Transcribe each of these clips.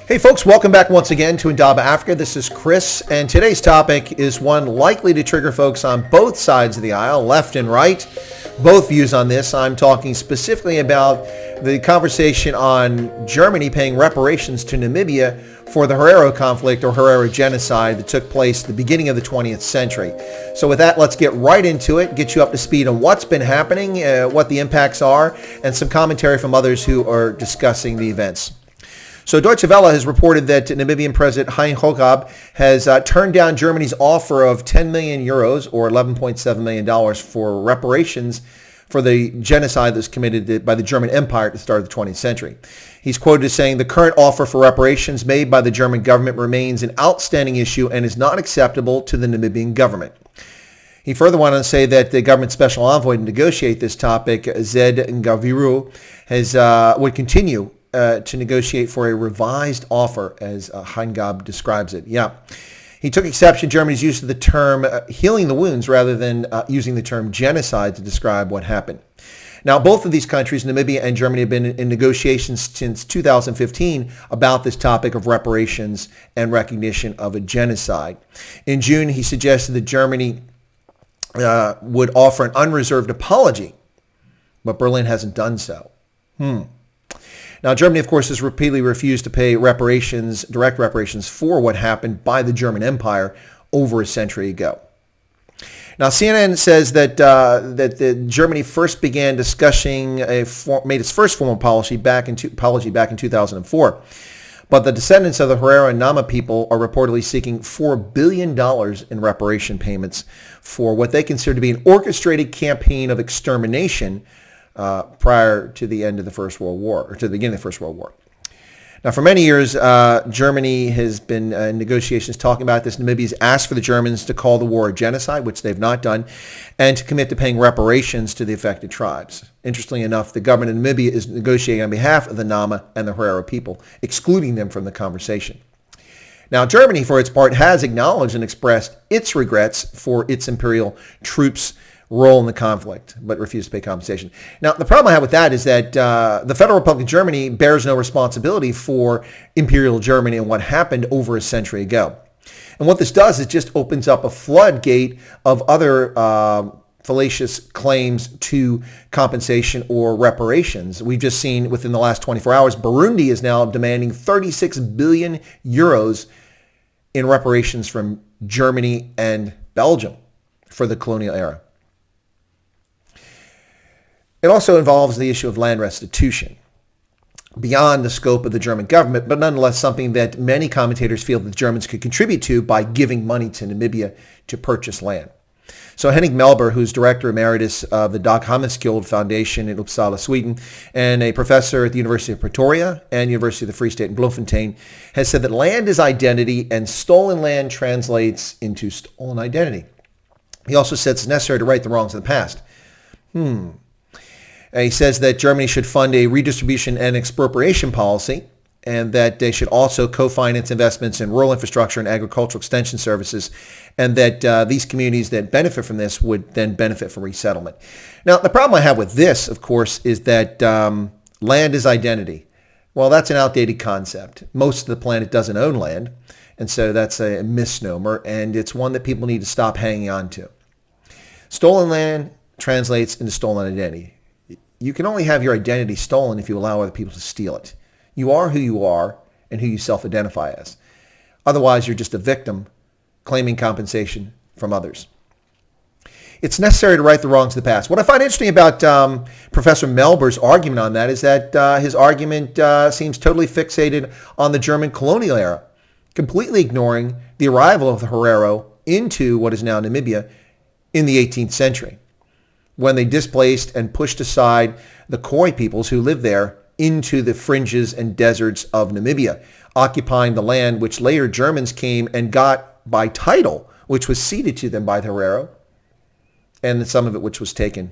Hey folks, welcome back once again to Indaba Africa. This is Chris, and today's topic is one likely to trigger folks on both sides of the aisle, left and right. Both views on this. I'm talking specifically about the conversation on Germany paying reparations to Namibia for the Herero conflict or Herero genocide that took place at the beginning of the 20th century. So with that, let's get right into it, get you up to speed on what's been happening, what the impacts are, and some commentary from others who are discussing the events. So Deutsche Welle has reported that Namibian President Hein Jakob has turned down Germany's offer of 10 million euros or $11.7 million for reparations for the genocide that was committed by the German Empire at the start of the 20th century. He's quoted as saying, "The current offer for reparations made by the German government remains an outstanding issue and is not acceptable to the Namibian government." He further went on to say that the government special envoy to negotiate this topic, Zed Ngaviru, would continue to negotiate for a revised offer, as Heingab describes it. Yeah. He took exception to Germany's use of the term healing the wounds rather than using the term genocide to describe what happened. Now, both of these countries, Namibia and Germany, have been in negotiations since 2015 about this topic of reparations and recognition of a genocide. In June, he suggested that Germany would offer an unreserved apology, but Berlin hasn't done so. Now, Germany, of course, has repeatedly refused to pay reparations, direct reparations, for what happened by the German Empire over a century ago. Now, CNN says that Germany first began discussing made its first formal apology back in 2004. But the descendants of the Herero and Nama people are reportedly seeking $4 billion in reparation payments for what they consider to be an orchestrated campaign of extermination prior to the end of the First World War, or to the beginning of the First World War. Now, for many years, Germany has been in negotiations talking about this. Namibia has asked for the Germans to call the war a genocide, which they've not done, and to commit to paying reparations to the affected tribes. Interestingly enough, the government of Namibia is negotiating on behalf of the Nama and the Herero people, excluding them from the conversation. Now, Germany, for its part, has acknowledged and expressed its regrets for its imperial troops' role in the conflict, but refused to pay compensation. Now, the problem I have with that is that the Federal Republic of Germany bears no responsibility for Imperial Germany and what happened over a century ago. And what this does is just opens up a floodgate of other fallacious claims to compensation or reparations. We've just seen within the last 24 hours, Burundi is now demanding 36 billion euros in reparations from Germany and Belgium for the colonial era. It also involves the issue of land restitution, beyond the scope of the German government, but nonetheless something that many commentators feel that the Germans could contribute to by giving money to Namibia to purchase land. So Henning Melber, who's Director Emeritus of the Dag Hammarskjöld Foundation in Uppsala, Sweden, and a professor at the University of Pretoria and University of the Free State in Bloemfontein, has said that land is identity and stolen land translates into stolen identity. He also said it's necessary to right the wrongs of the past. He says that Germany should fund a redistribution and expropriation policy, and that they should also co-finance investments in rural infrastructure and agricultural extension services, and that these communities that benefit from this would then benefit from resettlement. Now, the problem I have with this, of course, is that land is identity. Well, that's an outdated concept. Most of the planet doesn't own land, and so that's a misnomer, and it's one that people need to stop hanging on to. Stolen land translates into stolen identity. You can only have your identity stolen if you allow other people to steal it. You are who you are and who you self-identify as. Otherwise, you're just a victim claiming compensation from others. It's necessary to right the wrongs of the past. What I find interesting about Professor Melber's argument on that is that his argument seems totally fixated on the German colonial era, completely ignoring the arrival of the Herero into what is now Namibia in the 18th century, when they displaced and pushed aside the Khoi peoples who lived there into the fringes and deserts of Namibia, occupying the land which later Germans came and got by title, which was ceded to them by the Herero, and some of it which was taken.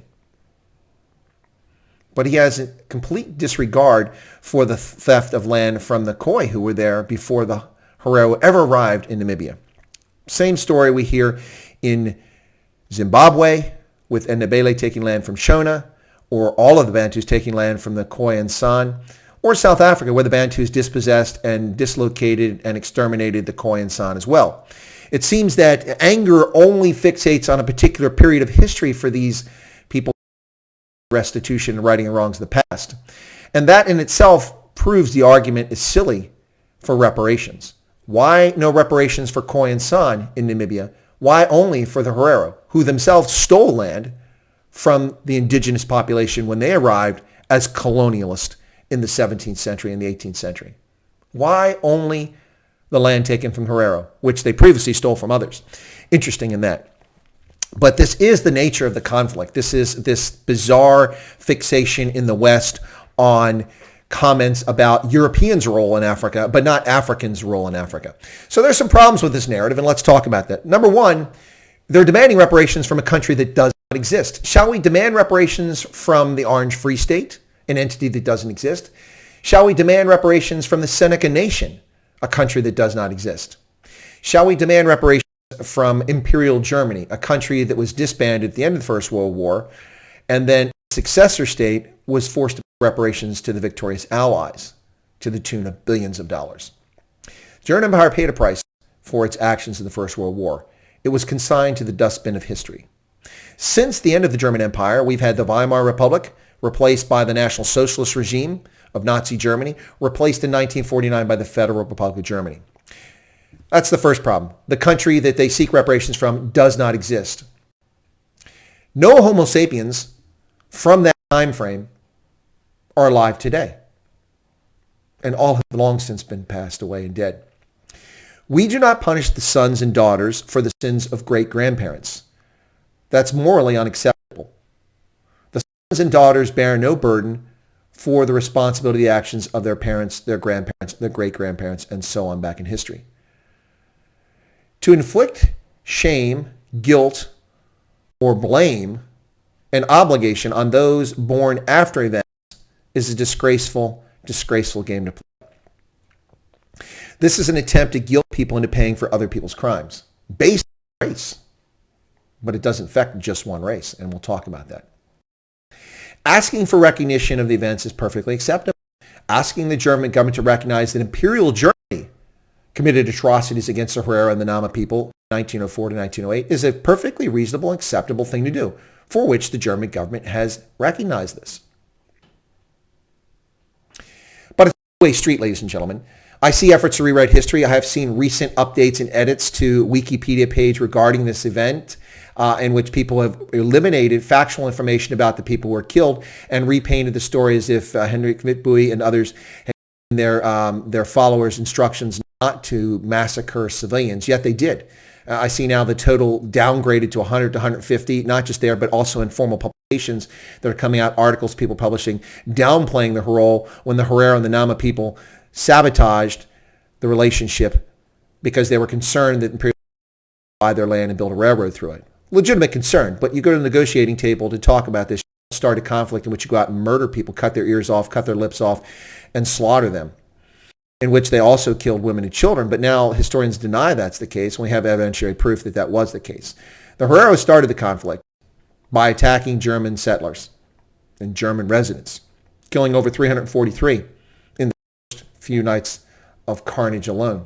But he has a complete disregard for the theft of land from the Khoi who were there before the Herero ever arrived in Namibia. Same story we hear in Zimbabwe, with Ndebele taking land from Shona, or all of the Bantus taking land from the Khoi and San, or South Africa, where the Bantus dispossessed and dislocated and exterminated the Khoi and San as well. It seems that anger only fixates on a particular period of history for these people, restitution and righting wrongs of the past. And that in itself proves the argument is silly for reparations. Why no reparations for Khoi and San in Namibia? Why only for the Herero, who themselves stole land from the indigenous population when they arrived as colonialists in the 17th century and the 18th century? Why only the land taken from Herero, which they previously stole from others? Interesting in that. But this is the nature of the conflict. This is this bizarre fixation in the West on comments about Europeans' role in Africa, but not Africans' role in Africa. So there's some problems with this narrative, and let's talk about that. Number one, they're demanding reparations from a country that does not exist. Shall we demand reparations from the Orange Free State, an entity that doesn't exist? Shall we demand reparations from the Seneca Nation, a country that does not exist? Shall we demand reparations from Imperial Germany, a country that was disbanded at the end of the First World War, and then its successor state was forced to pay reparations to the victorious Allies to the tune of billions of dollars? The German Empire paid a price for its actions in the First World War. It was consigned to the dustbin of history. Since the end of the German Empire, we've had the Weimar Republic replaced by the National Socialist regime of Nazi Germany, replaced in 1949 by the Federal Republic of Germany. That's the first problem. The country that they seek reparations from does not exist. No Homo sapiens from that time frame are alive today, and all have long since been passed away and dead. We do not punish the sons and daughters for the sins of great-grandparents. That's morally unacceptable. The sons and daughters bear no burden for the responsibility of the actions of their parents, their grandparents, their great-grandparents, and so on back in history. To inflict shame, guilt, or blame, an obligation on those born after events is a disgraceful game to play. This is an attempt to guilt people into paying for other people's crimes based on race. But it doesn't affect just one race, and we'll talk about that. Asking for recognition of the events is perfectly acceptable. Asking the German government to recognize that Imperial Germany committed atrocities against the Herero and the Nama people 1904 to 1908 is a perfectly reasonable and acceptable thing to do, for which the German government has recognized this. But it's a two-way street, ladies and gentlemen. I see efforts to rewrite history. I have seen recent updates and edits to Wikipedia page regarding this event, in which people have eliminated factual information about the people who were killed and repainted the story as if Hendrik Witbooi and others had given their followers instructions not to massacre civilians, yet they did. I see now the total downgraded to 100 to 150, not just there, but also in formal publications that are coming out, articles people publishing, downplaying the role when the Herero and the Nama people sabotaged the relationship because they were concerned that Imperial would buy their land and build a railroad through it. Legitimate concern, but you go to the negotiating table to talk about this, you start a conflict in which you go out and murder people, cut their ears off, cut their lips off, and slaughter them, in which they also killed women and children. But now historians deny that's the case, and we have evidentiary proof that that was the case. The Herero started the conflict by attacking German settlers and German residents, killing over 343 in the first few nights of carnage alone.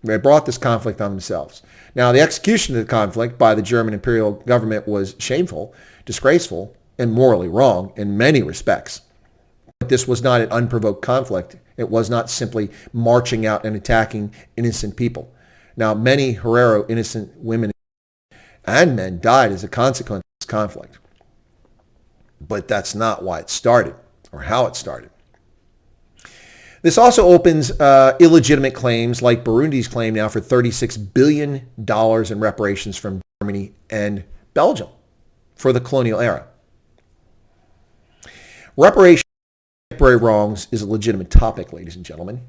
They brought this conflict on themselves. Now, the execution of the conflict by the German imperial government was shameful, disgraceful, and morally wrong in many respects. But this was not an unprovoked conflict. It was not simply marching out and attacking innocent people. Now, many Herero innocent women and men died as a consequence of this conflict. But that's not why it started or how it started. This also opens illegitimate claims like Burundi's claim now for $36 billion in reparations from Germany and Belgium for the colonial era. Reparations for temporary wrongs is a legitimate topic, ladies and gentlemen.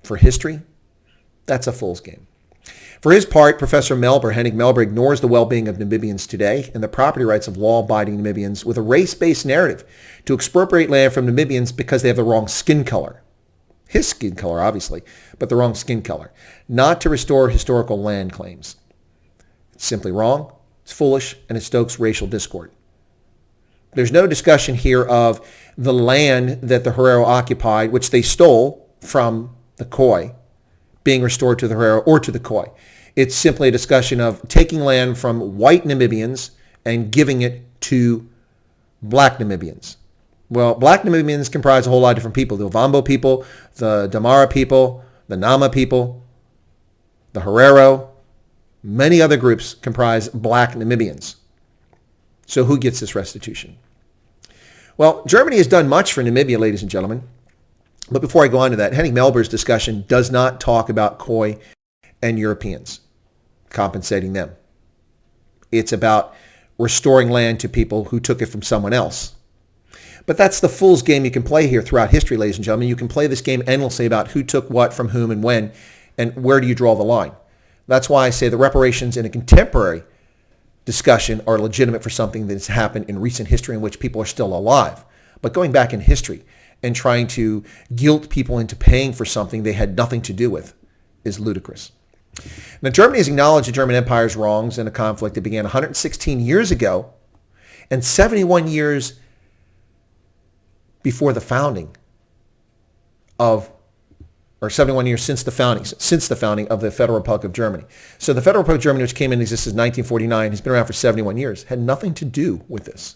For history, that's a fool's game. For his part, Professor Henning Melber ignores the well-being of Namibians today and the property rights of law-abiding Namibians with a race-based narrative to expropriate land from Namibians because they have the wrong skin color. His skin color, obviously, but the wrong skin color. Not to restore historical land claims. It's simply wrong, it's foolish, and it stokes racial discord. There's no discussion here of the land that the Herero occupied, which they stole from the Khoi, being restored to the Herero or to the Khoi. It's simply a discussion of taking land from white Namibians and giving it to black Namibians. Well, black Namibians comprise a whole lot of different people. The Ovambo people, the Damara people, the Nama people, the Herero, many other groups comprise black Namibians. So who gets this restitution? Well, Germany has done much for Namibia, ladies and gentlemen. But before I go on to that, Henning Melber's discussion does not talk about Khoi and Europeans, compensating them. It's about restoring land to people who took it from someone else. But that's the fool's game you can play here throughout history, ladies and gentlemen. You can play this game endlessly about who took what from whom and when, and where do you draw the line. That's why I say the reparations in a contemporary discussion are legitimate for something that has happened in recent history in which people are still alive. But going back in history and trying to guilt people into paying for something they had nothing to do with is ludicrous. Now, Germany has acknowledged the German Empire's wrongs in a conflict that began 116 years ago and 71 years before the founding of, or 71 years since the founding of the Federal Republic of Germany. So the Federal Republic of Germany, which came into existence in 1949, has been around for 71 years, had nothing to do with this.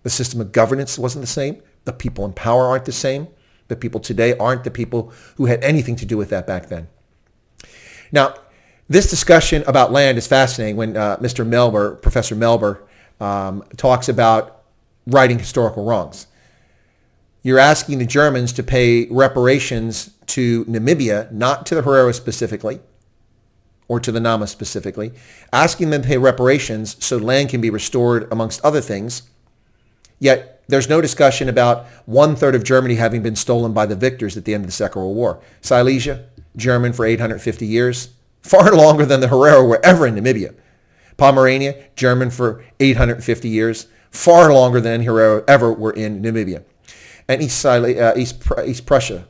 The system of governance wasn't the same. The people in power aren't the same. The people today aren't the people who had anything to do with that back then. Now, this discussion about land is fascinating when Mr. Melber, Professor Melber, talks about righting historical wrongs. You're asking the Germans to pay reparations to Namibia, not to the Herero specifically, or to the Nama specifically, asking them to pay reparations so land can be restored, amongst other things. Yet there's no discussion about 1/3 of Germany having been stolen by the victors at the end of the Second World War. Silesia, German for 850 years, far longer than the Herero were ever in Namibia. Pomerania, German for 850 years, far longer than Herero ever were in Namibia. And East Prussia,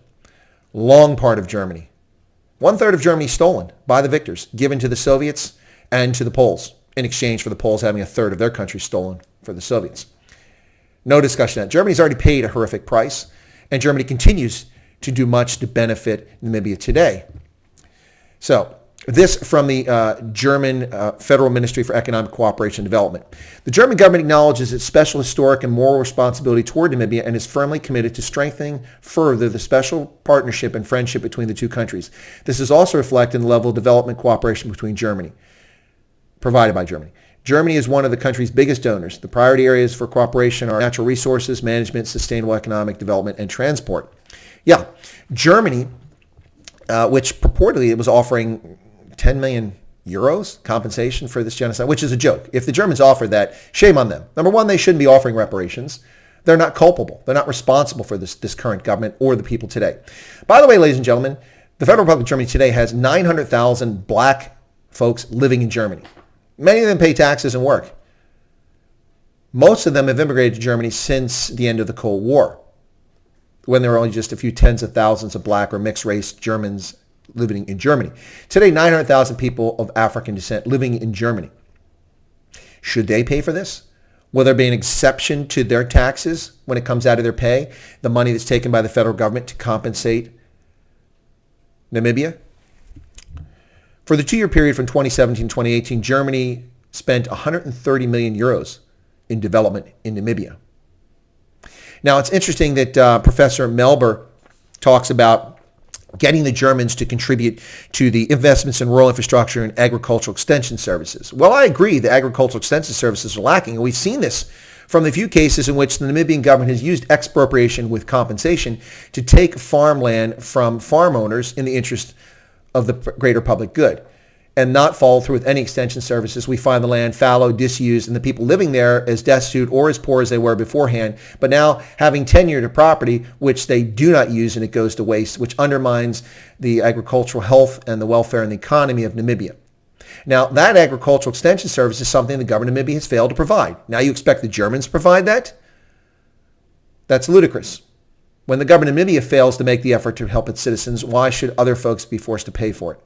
long part of Germany. 1/3 of Germany stolen by the victors, given to the Soviets and to the Poles, in exchange for the Poles having 1/3 of their country stolen for the Soviets. No discussion of that. Germany's already paid a horrific price, and Germany continues to do much to benefit Namibia today. So, this from the German Federal Ministry for Economic Cooperation and Development. The German government acknowledges its special historic and moral responsibility toward Namibia and is firmly committed to strengthening further the special partnership and friendship between the two countries. This is also reflected in the level of development cooperation between Germany, provided by Germany. Germany is one of the country's biggest donors. The priority areas for cooperation are natural resources, management, sustainable economic development, and transport. Yeah, Germany, which purportedly it was offering 10 million euros compensation for this genocide, which is a joke. If the Germans offered that, shame on them. Number one, they shouldn't be offering reparations. They're not culpable. They're not responsible for this current government or the people today. By the way, ladies and gentlemen, the Federal Republic of Germany today has 900,000 black folks living in Germany. Many of them pay taxes and work. Most of them have immigrated to Germany since the end of the Cold War, when there were only just a few tens of thousands of black or mixed race Germans living in Germany. Today, 900,000 people of African descent living in Germany. Should they pay for this? Will there be an exception to their taxes when it comes out of their pay, the money that's taken by the federal government to compensate Namibia? For the 2-year period from 2017 to 2018, Germany spent 130 million euros in development in Namibia. Now, it's interesting that Professor Melber talks about getting the Germans to contribute to the investments in rural infrastructure and agricultural extension services. Well, I agree the agricultural extension services are lacking, and we've seen this from the few cases in which the Namibian government has used expropriation with compensation to take farmland from farm owners in the interest of the greater public good and not follow through with any extension services. We find the land fallow, disused, and the people living there as destitute or as poor as they were beforehand, but now having tenure to property which they do not use and it goes to waste, which undermines the agricultural health and the welfare and the economy of Namibia. Now, that agricultural extension service is something the government of Namibia has failed to provide. Now you expect the Germans to provide that? That's ludicrous. When the government of Namibia fails to make the effort to help its citizens, why should other folks be forced to pay for it?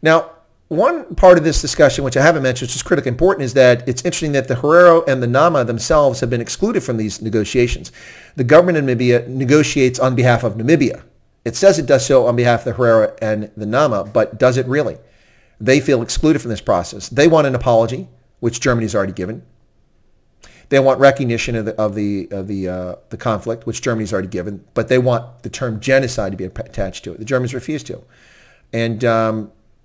Now, One part of this discussion, which I haven't mentioned, which is critically important, is that it's interesting that the Herero and the Nama themselves have been excluded from these negotiations. The government of Namibia negotiates on behalf of Namibia. It says it does so on behalf of the Herero and the Nama, but does it really? They feel excluded from this process. They want an apology, which Germany's already given. They want recognition of the conflict, which Germany's already given, but they want the term genocide to be attached to it. The Germans refuse to. And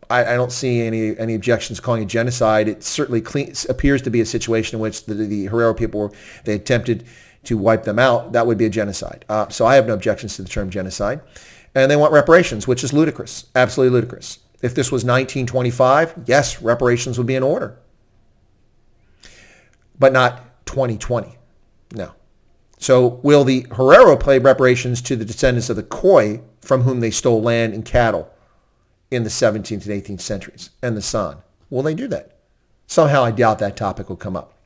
I don't see any objections to calling it genocide. It certainly appears to be a situation in which the Herero people, they attempted to wipe them out. That would be a genocide. So I have no objections to the term genocide. And they want reparations, which is ludicrous, absolutely ludicrous. If this was 1925, yes, reparations would be in order. But not 2020. No. So will the Herero pay reparations to the descendants of the Khoi from whom they stole land and cattle in the 17th and 18th centuries, and the San? Will they do that? Somehow I doubt that topic will come up.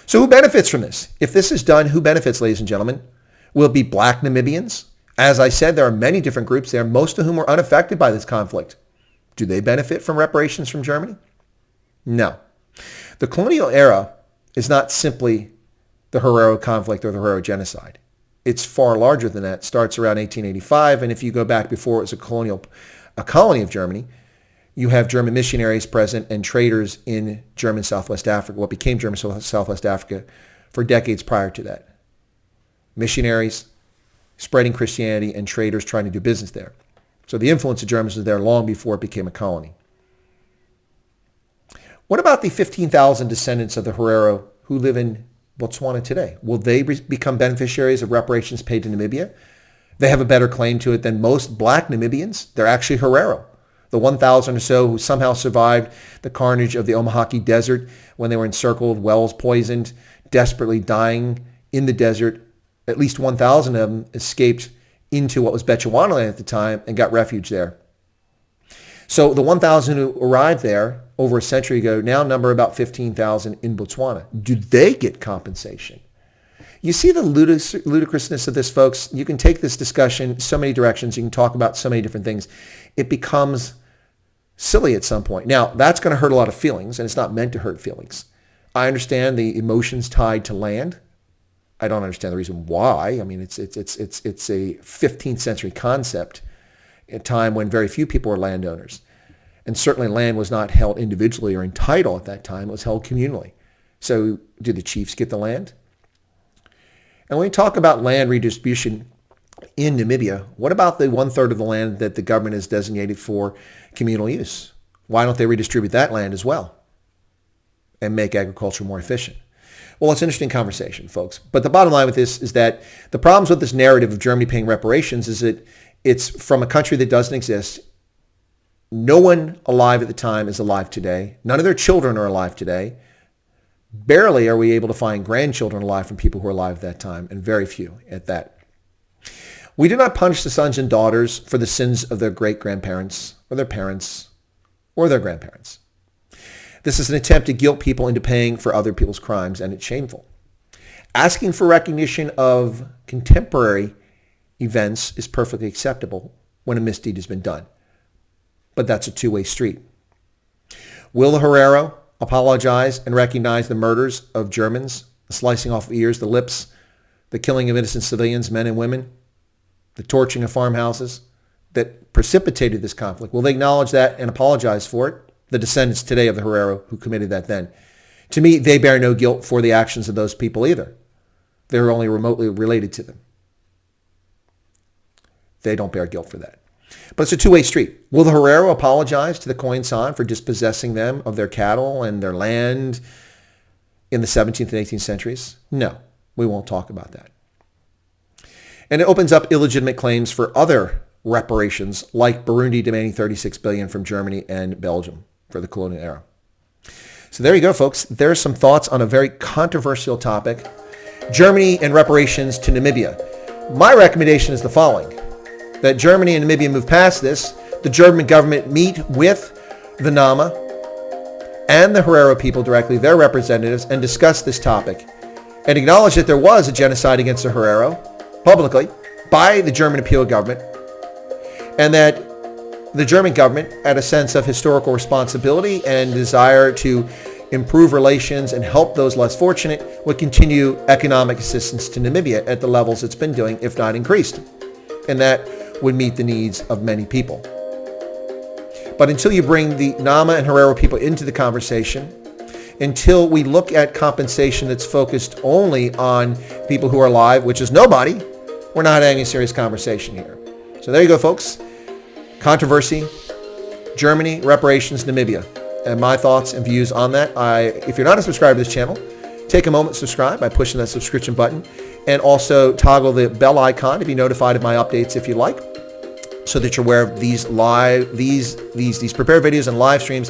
So who benefits from this? If this is done, who benefits, ladies and gentlemen? Will it be black Namibians? As I said, there are many different groups there, most of whom are unaffected by this conflict. Do they benefit from reparations from Germany? No. The colonial era is not simply the Herero conflict or the Herero genocide. It's far larger than that. It starts around 1885, and if you go back before it was a colony of Germany, you have German missionaries present and traders in German Southwest Africa, what became German Southwest Africa, for decades prior to that. Missionaries spreading Christianity and traders trying to do business there. So the influence of Germans was there long before it became a colony. What about the 15,000 descendants of the Herero who live in Botswana today? Will they become beneficiaries of reparations paid to Namibia? They have a better claim to it than most black Namibians. They're actually Herero. The 1,000 or so who somehow survived the carnage of the Omahaki Desert when they were encircled, wells poisoned, desperately dying in the desert. At least 1,000 of them escaped into what was Bechuanaland at the time and got refuge there. So the 1,000 who arrived there over a century ago now number about 15,000 in Botswana. Do they get compensation? You see the ludicrousness of this, folks? You can take this discussion so many directions. You can talk about so many different things. It becomes silly at some point. Now, that's going to hurt a lot of feelings, and it's not meant to hurt feelings. I understand the emotions tied to land. I don't understand the reason why. I mean, it's a 15th century concept, a time when very few people were landowners. And certainly land was not held individually or in title at that time. It was held communally. So did the chiefs get the land? And when we talk about land redistribution in Namibia, what about the 1/3 of the land that the government has designated for communal use? Why don't they redistribute that land as well and make agriculture more efficient? Well, it's an interesting conversation, folks. But the bottom line with this is that the problems with this narrative of Germany paying reparations is that it's from a country that doesn't exist. No one alive at the time is alive today. None of their children are alive today. Barely are we able to find grandchildren alive from people who were alive at that time, and very few at that. We do not punish the sons and daughters for the sins of their great-grandparents or their parents or their grandparents. This is an attempt to guilt people into paying for other people's crimes, and it's shameful. Asking for recognition of contemporary events is perfectly acceptable when a misdeed has been done. But that's a two-way street. Will the Herero apologize and recognize the murders of Germans, the slicing off of ears, the lips, the killing of innocent civilians, men and women, the torching of farmhouses that precipitated this conflict? Will they acknowledge that and apologize for it? The descendants today of the Herero who committed that then. To me, they bear no guilt for the actions of those people either. They're only remotely related to them. They don't bear guilt for that. But it's a two-way street. Will the Herero apologize to the Khoi San for dispossessing them of their cattle and their land in the 17th and 18th centuries? No, we won't talk about that. And it opens up illegitimate claims for other reparations, like Burundi demanding $36 billion from Germany and Belgium for the colonial era. So there you go, folks. There are some thoughts on a very controversial topic. Germany and reparations to Namibia. My recommendation is the following: that Germany and Namibia move past this. The German government meet with the Nama and the Herero people directly, their representatives, and discuss this topic and acknowledge that there was a genocide against the Herero publicly by the German imperial government, and that The German government, at a sense of historical responsibility and desire to improve relations and help those less fortunate, would continue economic assistance to Namibia at the levels it's been doing, if not increased. And that would meet the needs of many people. But until you bring the Nama and Herero people into the conversation, until we look at compensation that's focused only on people who are alive, which is nobody, we're not having a serious conversation here. So there you go, folks. Controversy, Germany, reparations, Namibia, and my thoughts and views on that. If you're not a subscriber to this channel, take a moment to subscribe by pushing that subscription button, and also toggle the bell icon to be notified of my updates if you like, so that you're aware of these prepared videos and live streams,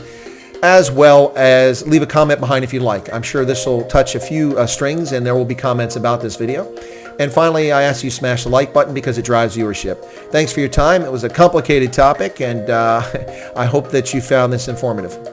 as well as leave a comment behind if you like. I'm sure this will touch a few strings, and there will be comments about this video. And finally, I ask you to smash the like button because it drives viewership. Thanks for your time. It was a complicated topic, and I hope that you found this informative.